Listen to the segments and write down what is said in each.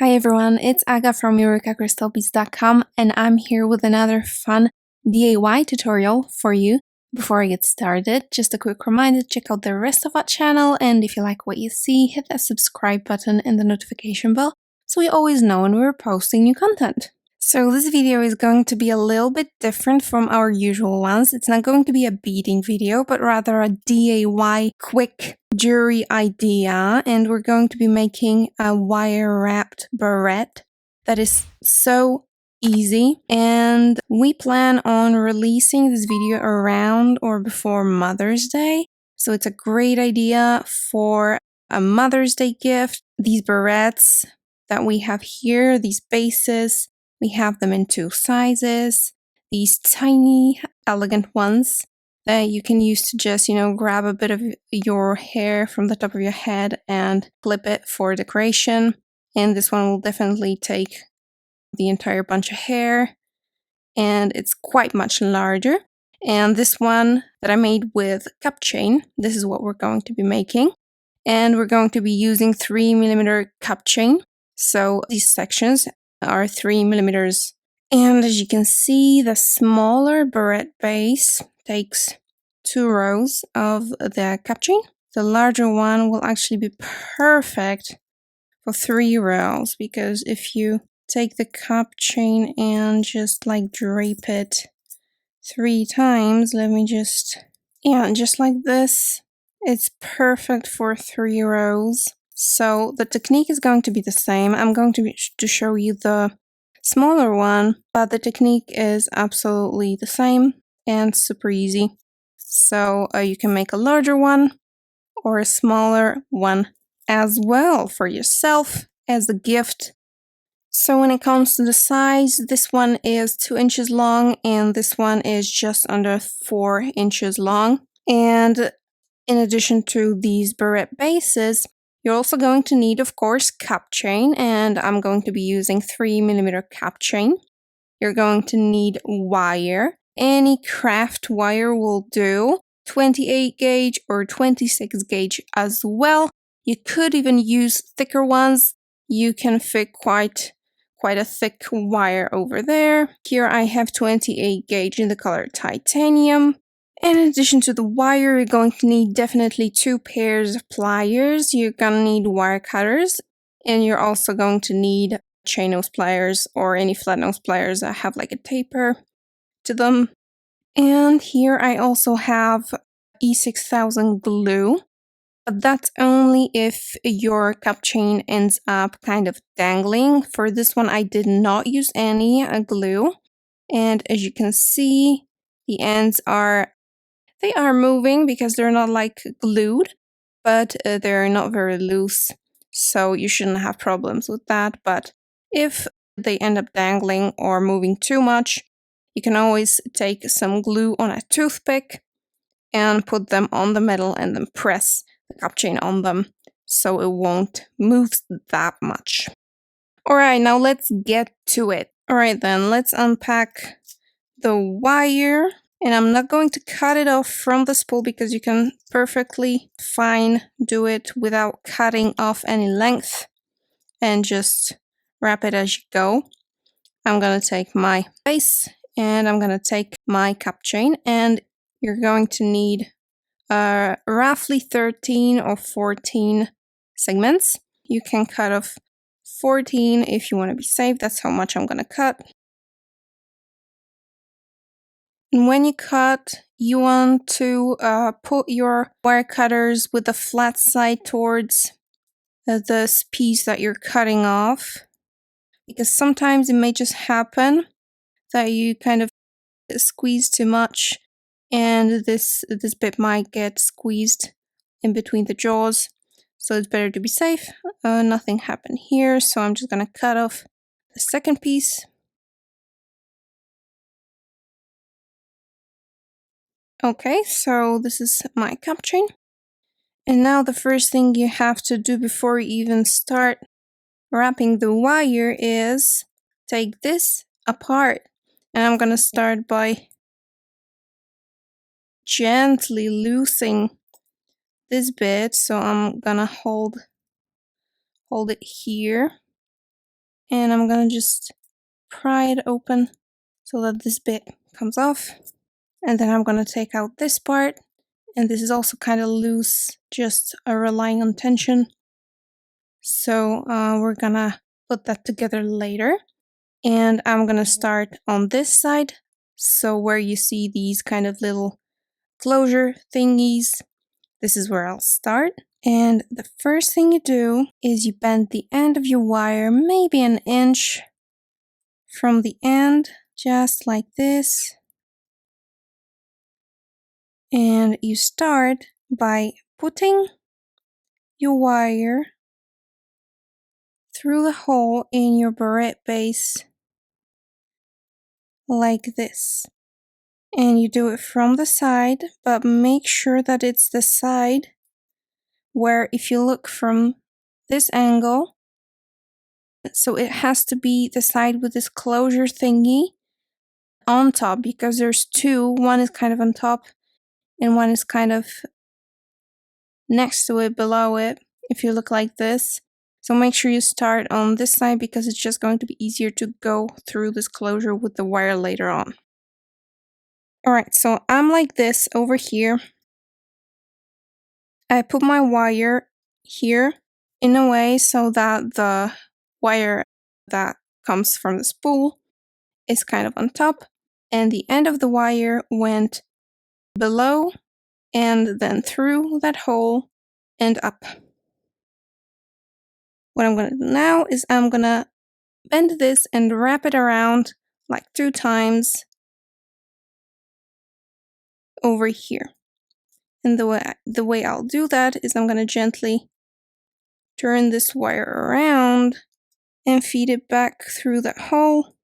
Hi everyone, it's Aga from EurekaCrystalBeads.com and I'm here with another fun DIY tutorial for you. Before I get started, just a quick reminder to check out the rest of our channel, and if you like what you see, hit that subscribe button and the notification bell so you always know when we're posting new content. So this video is going to be a little bit different from our usual ones. It's not going to be a beading video, but rather a DIY quick jewelry idea, and we're going to be making a wire wrapped barrette that is so easy, and we plan on releasing this video around or before Mother's Day, so it's a great idea for a Mother's Day gift. These barrettes that we have here, these bases, we have them in two sizes, these tiny elegant ones that you can use to just, grab a bit of your hair from the top of your head and clip it for decoration. And this one will definitely take the entire bunch of hair, and it's quite much larger. And this one that I made with cup chain, this is what we're going to be making. And we're going to be using 3mm cup chain. So these sections are 3mm. And as you can see, the smaller barrette base takes 2 rows of the cup chain. The larger one will actually be perfect for 3 rows, because if you take the cup chain and just like drape it 3 times, just like this, it's perfect for 3 rows. So the technique is going to be the same. I'm going to show you the smaller one, but the technique is absolutely the same and super easy. So you can make a larger one or a smaller one as well for yourself as a gift. So when it comes to the size, this one is 2 inches long and this one is just under 4 inches long. And in addition to these barrette bases, you're also going to need, of course, cup chain, and I'm going to be using 3mm cup chain. You're going to need wire. Any craft wire will do, 28 gauge or 26 gauge as well. You could even use thicker ones. You can fit quite a thick wire over there. Here I have 28 gauge in the color titanium. And in addition to the wire, you're going to need definitely 2 pairs of pliers. You're gonna need wire cutters, and you're also going to need chain nose pliers or any flat nose pliers that have like a taper to them. And here I also have E6000 glue, but that's only if your cup chain ends up kind of dangling. For this one, I did not use any glue, and as you can see, the ends are moving because they're not like glued, but they're not very loose, so you shouldn't have problems with that. But if they end up dangling or moving too much, you can always take some glue on a toothpick and put them on the metal and then press the cup chain on them so it won't move that much. Alright, now let's get to it. Alright then, let's unpack the wire. And I'm not going to cut it off from the spool because you can perfectly fine do it without cutting off any length and just wrap it as you go. I'm going to take my base and I'm going to take my cup chain, and you're going to need roughly 13 or 14 segments. You can cut off 14 if you want to be safe. That's how much I'm going to cut. And when you cut, you want to put your wire cutters with the flat side towards this piece that you're cutting off, because sometimes it may just happen that you kind of squeeze too much and this bit might get squeezed in between the jaws. So it's better to be safe. Nothing happened here, so I'm just gonna cut off the second piece. Okay, so this is my cup chain. And now the first thing you have to do before you even start wrapping the wire is take this apart. And I'm gonna start by gently loosening this bit. So I'm gonna hold it here. And I'm gonna just pry it open so that this bit comes off. And then I'm gonna take out this part. And this is also kind of loose, just relying on tension. So we're gonna put that together later. And I'm gonna start on this side. So where you see these kind of little closure thingies, this is where I'll start. And the first thing you do is you bend the end of your wire maybe an inch from the end, just like this. And you start by putting your wire through the hole in your barrette base like this. And you do it from the side, but make sure that it's the side where, if you look from this angle, so it has to be the side with this closure thingy on top, because there's two. One is kind of on top and one is kind of next to it, below it, if you look like this. So make sure you start on this side because it's just going to be easier to go through this closure with the wire later on. Alright, so I'm like this over here. I put my wire here in a way so that the wire that comes from the spool is kind of on top, and the end of the wire went below and then through that hole and up. What I'm gonna do now is I'm gonna bend this and wrap it around like 2 times over here. And the way I'll do that is I'm gonna gently turn this wire around and feed it back through that hole.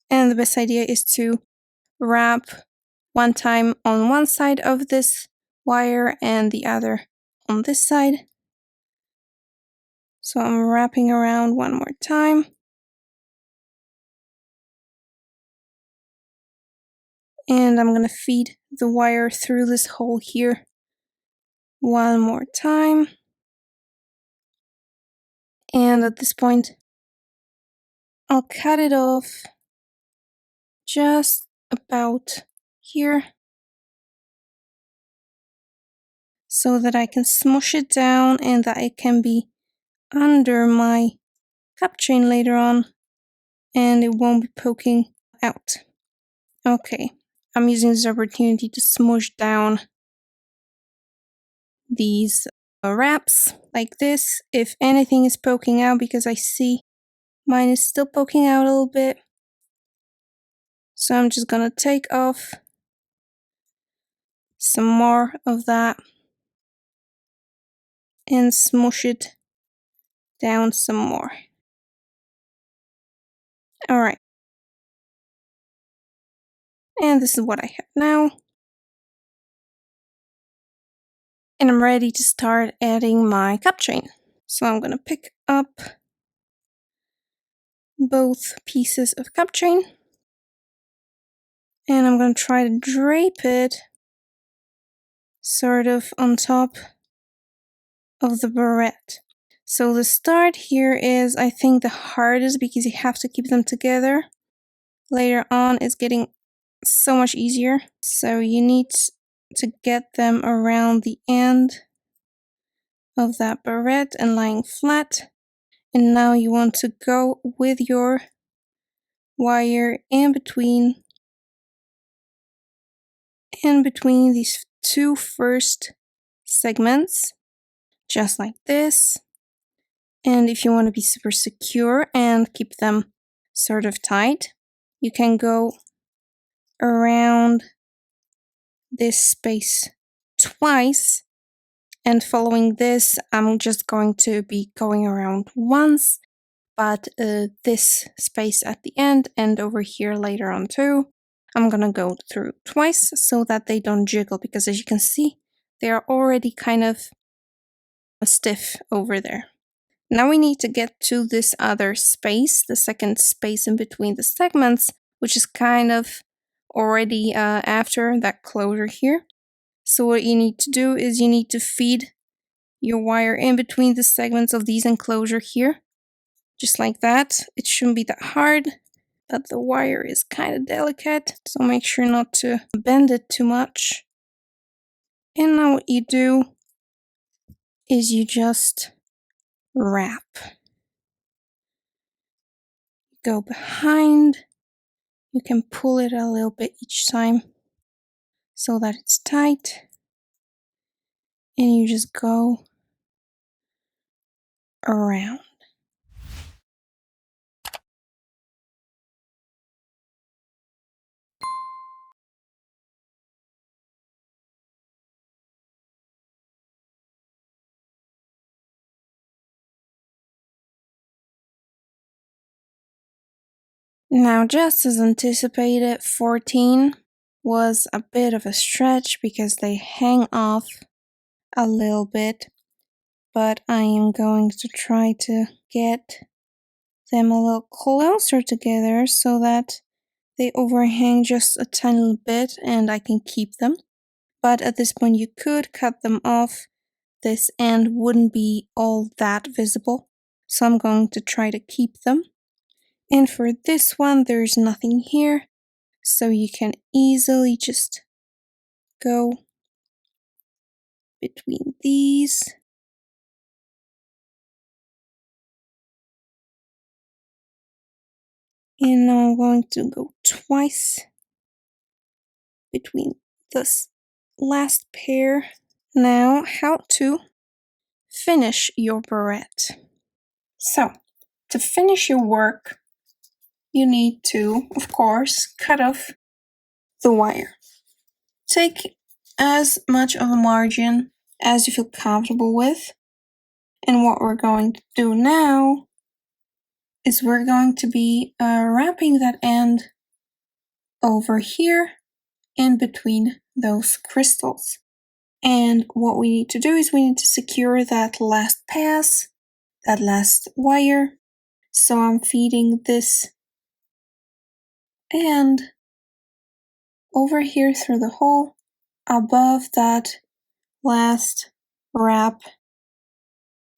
And the best idea is to wrap one time on one side of this wire and the other on this side. So I'm wrapping around one more time. And I'm gonna feed the wire through this hole here one more time. And at this point, I'll cut it off just about here so that I can smush it down and that it can be under my cup chain later on and it won't be poking out. Okay, I'm using this opportunity to smush down these wraps like this if anything is poking out, because I see mine is still poking out a little bit. So I'm just gonna take off some more of that and smush it down some more. Alright. And this is what I have now. And I'm ready to start adding my cup chain. So I'm gonna pick up both pieces of cup chain and I'm gonna try to drape it sort of on top of the barrette. So the start here is, I think, the hardest because you have to keep them together. Later on it's getting so much easier. So you need to get them around the end of that barrette and lying flat. And now you want to go with your wire in between these two first segments, just like this. And if you want to be super secure and keep them sort of tight, you can go around this space twice. And following this, I'm just going to be going around once, but this space at the end and over here later on too, I'm gonna go through twice so that they don't jiggle, because as you can see, they are already kind of stiff over there. Now we need to get to this other space, the second space in between the segments, which is kind of already after that closure here. So what you need to do is you need to feed your wire in between the segments of these enclosure here. Just like that. It shouldn't be that hard, but the wire is kind of delicate, so make sure not to bend it too much. And now what you do is you just wrap. Go behind. You can pull it a little bit each time so that it's tight. And you just go around. Now, just as anticipated, 14 was a bit of a stretch because they hang off a little bit, but I am going to try to get them a little closer together so that they overhang just a tiny little bit and I can keep them. But at this point you could cut them off. This end wouldn't be all that visible, so I'm going to try to keep them. And for this one, there's nothing here, so you can easily just go between these. And now I'm going to go twice between this last pair. Now, how to finish your barrette. So, to finish your work, you need to, of course, cut off the wire. Take as much of a margin as you feel comfortable with. And what we're going to do now is we're going to be wrapping that end over here in between those crystals. And what we need to do is we need to secure that last pass, that last wire. So I'm feeding this end over here through the hole above that last wrap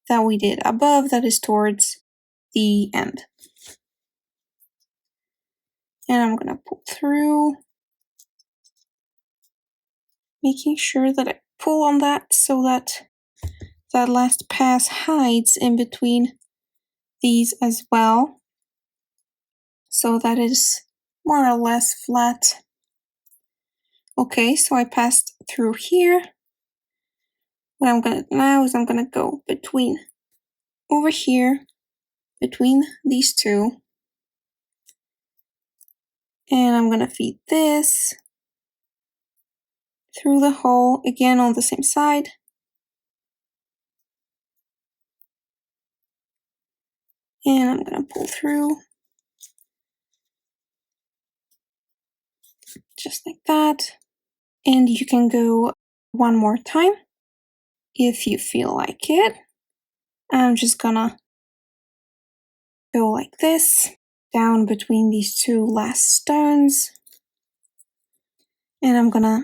that we did above, that is towards the end. And I'm gonna pull through, making sure that I pull on that so that that last pass hides in between these as well, so that it is more or less flat. Okay, so I passed through here. What I'm gonna do now is I'm gonna go between over here, between these two, and I'm gonna feed this through the hole again on the same side. And I'm gonna pull through just like that. And you can go one more time if you feel like it. I'm just gonna go like this, down between these two last stones. And I'm gonna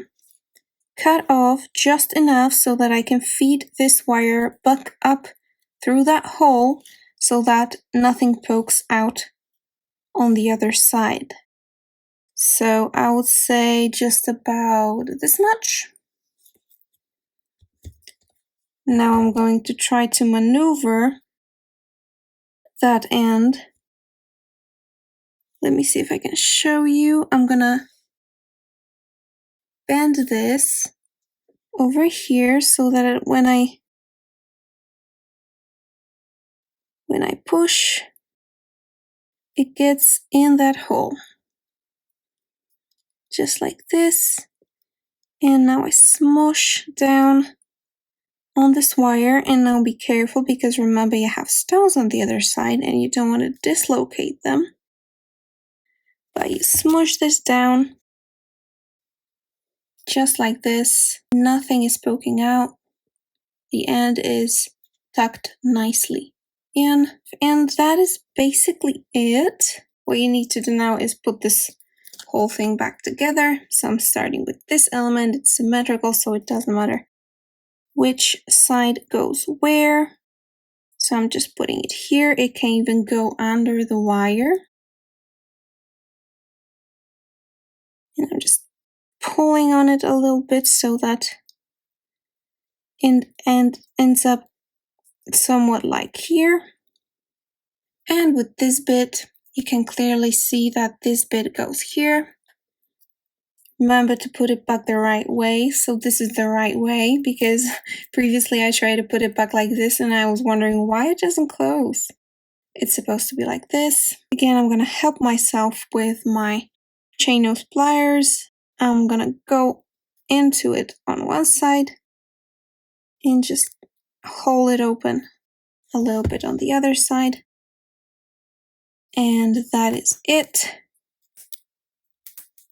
cut off just enough so that I can feed this wire back up through that hole so that nothing pokes out on the other side. So I would say just about this much. Now I'm going to try to maneuver that end. Let me see if I can show you. I'm gonna bend this over here so that when I push, it gets in that hole. Just like this. And now I smush down on this wire, and now be careful because remember you have stones on the other side and you don't want to dislocate them. But you smush this down just like this. Nothing is poking out. The end is tucked nicely in, and that is basically it. What you need to do now is put this whole thing back together. So I'm starting with this element. It's symmetrical, so it doesn't matter which side goes where. So I'm just putting it here. It can even go under the wire. And I'm just pulling on it a little bit so that it ends up somewhat like here. And with this bit, you can clearly see that this bit goes here. Remember to put it back the right way. So this is the right way, because previously I tried to put it back like this and I was wondering why it doesn't close. It's supposed to be like this. Again, I'm gonna help myself with my chain nose pliers. I'm gonna go into it on one side and just hold it open a little bit on the other side. And that is it.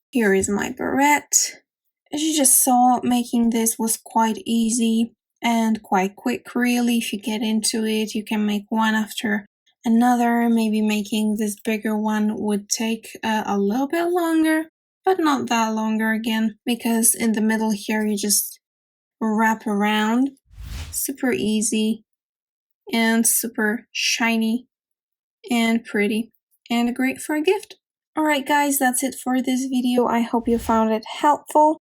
Here is my barrette. As you just saw, making this was quite easy and quite quick, really. If you get into it, you can make one after another. Maybe making this bigger one would take a little bit longer, but not that longer again, because in the middle here you just wrap around. Super easy and super shiny and pretty and great for a gift. Alright guys, that's it for this video. I hope you found it helpful.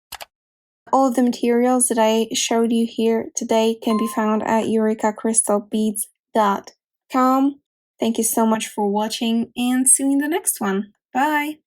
All of the materials that I showed you here today can be found at eurekacrystalbeads.com. Thank you so much for watching and see you in the next one. Bye!